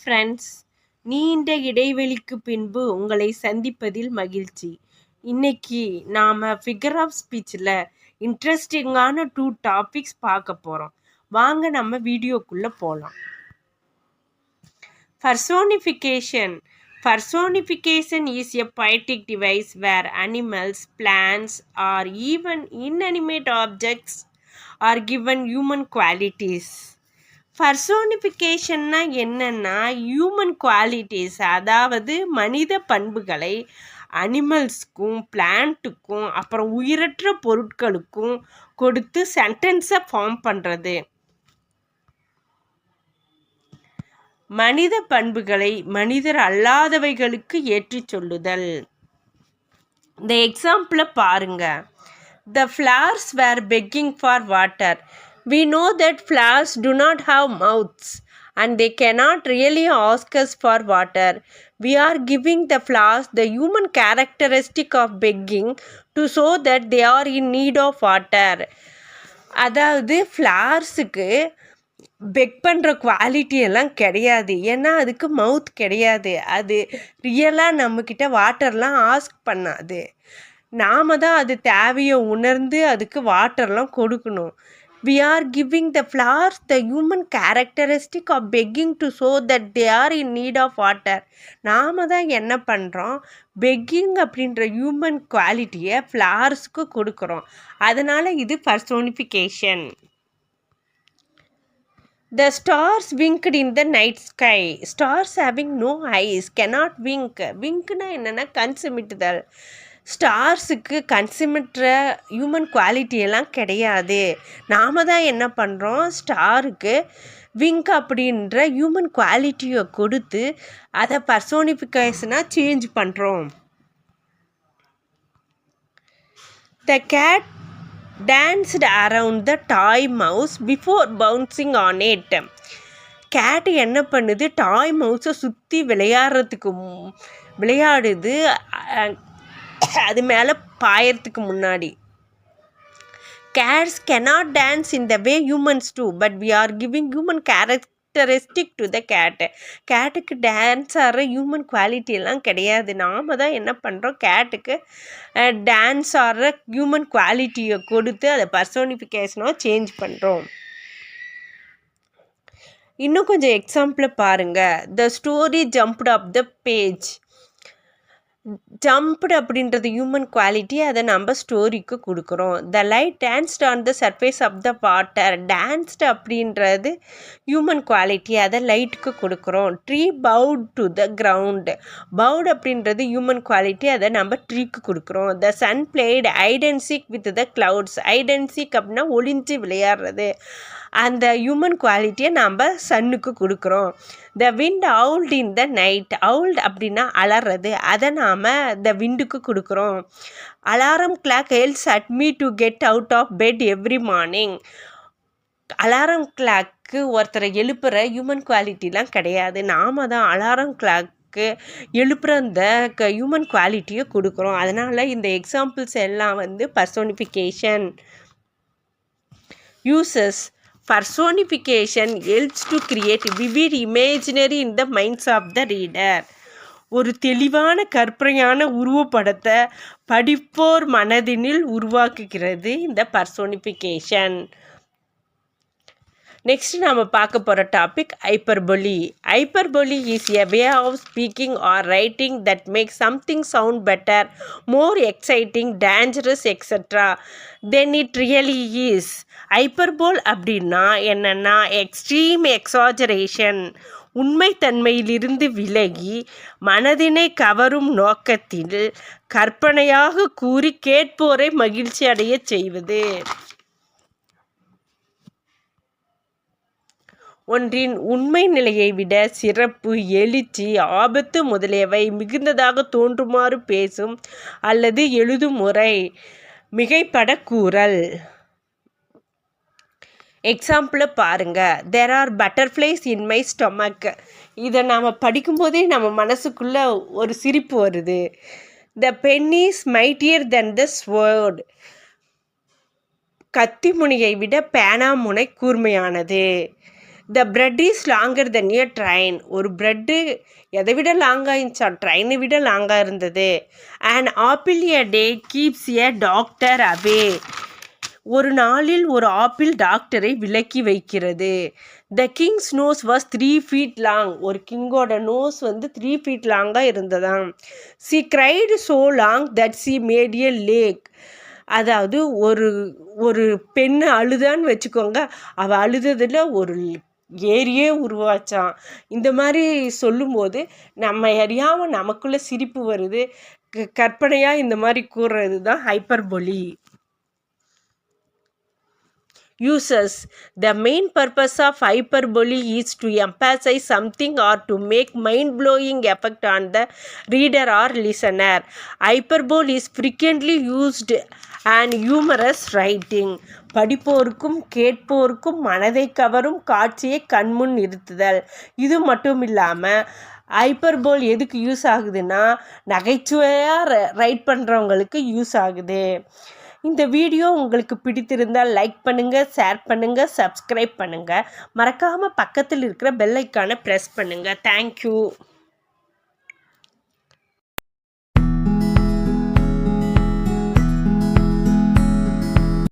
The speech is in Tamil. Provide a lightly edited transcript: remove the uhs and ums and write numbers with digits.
ஃப்ரெண்ட்ஸ், நீண்ட இடைவெளிக்கு பின்பு உங்களை சந்திப்பதில் மகிழ்ச்சி. இன்னைக்கு நாம ஃபிகர் ஆஃப் ஸ்பீச்சில் இன்ட்ரெஸ்டிங்கான 2 டாபிக்ஸ் பார்க்க போகிறோம். வாங்க நம்ம வீடியோக்குள்ளே போகலாம். Personification. Personification is a poetic device where animals, plants, or even inanimate objects are given human qualities. பர்சோனிஃபிகேஷன்னா என்னன்னா ஹியூமன் குவாலிட்டிஸ், அதாவது மனித பண்புகளை அனிமல்ஸ்க்கும் பிளான்ட்டுக்கும் அப்புறம் உயிரற்ற பொருட்களுக்கும் கொடுத்து சென்டென்ஸை ஃபார்ம் பண்ணுறது. மனித பண்புகளை மனிதர் அல்லாதவைகளுக்கு ஏற்றி சொல்லுதல். இந்த எக்ஸாம்பிளை பாருங்க. The flowers were begging for water. We know that flowers do not have mouths and they cannot really ask us for water. We are giving the flowers the human characteristic of begging to show that they are in need of water. அதாவது ஃப்ளவர்ஸுக்கு பெக் பண்ணுற குவாலிட்டி எல்லாம் கிடையாது. ஏன்னா அதுக்கு மவுத் கிடையாது. அது ரியலாக நம்மக்கிட்ட வாட்டர்லாம் ஆஸ்க் பண்ணாது. நாம் தான் அது தேவையை உணர்ந்து அதுக்கு வாட்டர்லாம் கொடுக்கணும். We are giving the flowers the human characteristic of begging to show that they are in need of water. நாம் தான் என்ன பண்ணுறோம், பெக்கிங் அப்படின்ற ஹியூமன் குவாலிட்டியை ஃப்ளவர்ஸ்க்கு கொடுக்குறோம். அதனால் இது பர்சோனிஃபிகேஷன். The stars winked in the night sky. Stars having no eyes cannot wink. விங்க்னா என்னென்னா கண்சிமிட்டுதல். ஸ்டார்ஸுக்கு கன்சிமிட்ற ஹியூமன் குவாலிட்டியெல்லாம் கிடையாது. நாம் தான் என்ன பண்ணுறோம், ஸ்டாருக்கு விங்க் அப்படின்ற ஹியூமன் குவாலிட்டியை கொடுத்து அதை பர்சோனிஃபிகேஷனாக சேஞ்ச் பண்ணுறோம். The cat danced around the toy mouse before bouncing on it. Cat என்ன பண்ணுது, டாய் மவுஸை சுற்றி விளையாடுது அது மேலே பாயறதுக்கு முன்னாடி. Cats cannot dance in the way humans do, but we are giving human characteristic to the cat. கேட்டுக்கு டான்ஸ் ஆடுற ஹியூமன் குவாலிட்டி எல்லாம் கிடையாது. நாம் தான் என்ன பண்ணுறோம், கேட்டுக்கு டான்ஸ் ஆடுற ஹியூமன் குவாலிட்டியை கொடுத்து அதை பர்சோனிஃபிகேஷனாக சேஞ்ச் பண்ணுறோம். இன்னும் கொஞ்சம் எக்ஸாம்பிளை பாருங்கள். The story jumped up the page. Jumped அப்படின்றது ஹியூமன் குவாலிட்டி, அதை நம்ம ஸ்டோரிக்கு கொடுக்குறோம். The light danced on the surface of the water. Danced அப்படின்றது ஹியூமன் குவாலிட்டி, அதை லைட்டுக்கு கொடுக்குறோம். Tree bowed to the ground. Bowed அப்படின்றது ஹியூமன் குவாலிட்டி, அதை நம்ம ட்ரீக்கு கொடுக்குறோம். The sun played hide and seek with the clouds. Hide and seek அப்படின்னா ஒளிஞ்சு விளையாடுறது, அந்த ஹியூமன் குவாலிட்டியை நாம் சன்னுக்கு கொடுக்குறோம். The wind அவுல்ட் in the night. அவுல்ட் அப்படின்னா அலறது, அதை நாம் த விண்டுக்கு கொடுக்குறோம். Alarm clock helps at me to get out of bed every morning. Alarm clock ஒருத்தரை எழுப்புகிற ஹியூமன் குவாலிட்டிலாம் கிடையாது. நாம் தான் அலாரம் கிளாக்கு எழுப்புகிற அந்த ஹியூமன் குவாலிட்டியை கொடுக்குறோம். அதனால் இந்த எக்ஸாம்பிள்ஸ் எல்லாம் பர்சோனிஃபிகேஷன். Uses. Personification helps to create vivid imaginary in the minds of the reader. ஒரு தெளிவான கற்பனையான உருவப்படத்தை படிப்போர் மனதினில் உருவாக்குகிறது இந்த பர்சோனிஃபிகேஷன். நெக்ஸ்ட் நாம் பார்க்க போகிற topic hyperbole. Hyperbole is a way of speaking or writing that makes something sound better, more exciting, dangerous etcetera than it really is. Hyperbole அப்படின்னா என்னென்னா எக்ஸ்ட்ரீம் எக்ஸாஜரேஷன். உண்மைத்தன்மையிலிருந்து விலகி மனதினை கவரும் நோக்கத்தில் கற்பனையாக கூறி கேட்போரை மகிழ்ச்சி அடைய செய்வது. ஒன்றின் உண்மை நிலையை விட சிறப்பு, எழுச்சி, ஆபத்து முதலியவை மிகுந்ததாக தோன்றுமாறு பேசும் அல்லது எழுதும் முறை. மிகைப்பட கூறல். எக்ஸாம்பிளை பாருங்கள். There are butterflies in my stomach. இதை நாம் படிக்கும்போதே நம்ம மனசுக்குள்ளே ஒரு சிரிப்பு வருது. The pen is mightier than the sword. கத்தி முனையை விட பேனா முனை கூர்மையானது. The bread is longer than a train. ஒரு பிரெட்டு எதை விட லாங்காக இருந்துச்சா, ட்ரெயினை விட லாங்காக இருந்தது. And apple a day keeps a doctor away. ஒரு நாளில் ஒரு ஆப்பிள் டாக்டரை விலக்கி வைக்கிறது. The king's nose was 3 feet long. ஒரு கிங்கோட நோஸ் வந்து 3 feet லாங்காக இருந்ததாம். She cried so long that she made a lake. அதாவது ஒரு பெண்ணு அழுதான்னு வச்சுக்கோங்க, அவள் அழுததில் ஒரு ஏரியே உருவாச்சான். இந்த மாதிரி சொல்லும்போது நம்ம அறியாமல் நமக்குள்ளே சிரிப்பு வருது. கற்பனையாக இந்த மாதிரி கூறுறது தான் ஹைப்பர்போலி. Uses. The main purpose of hyperbole is to emphasize something or to make mind-blowing effect on the reader or listener. Hyperbole is frequently used and humorous writing. படிப்போருக்கும் கேட்போருக்கும் மனதை கவரும் காட்சியை கண்முன் நிறுத்துதல். இது மட்டும் இல்லாமல் ஹைப்பர்போல் எதுக்கு யூஸ் ஆகுதுன்னா, நகைச்சுவையாக ரைட் பண்ணுறவங்களுக்கு யூஸ் ஆகுது. இந்த வீடியோ உங்களுக்கு பிடித்திருந்தால் லைக் பண்ணுங்கள், ஷேர் பண்ணுங்கள், சப்ஸ்கிரைப் பண்ணுங்கள். மறக்காமல் பக்கத்தில் இருக்கிற பெல் ஐக்கானை ப்ரெஸ் பண்ணுங்கள். தேங்க்யூ.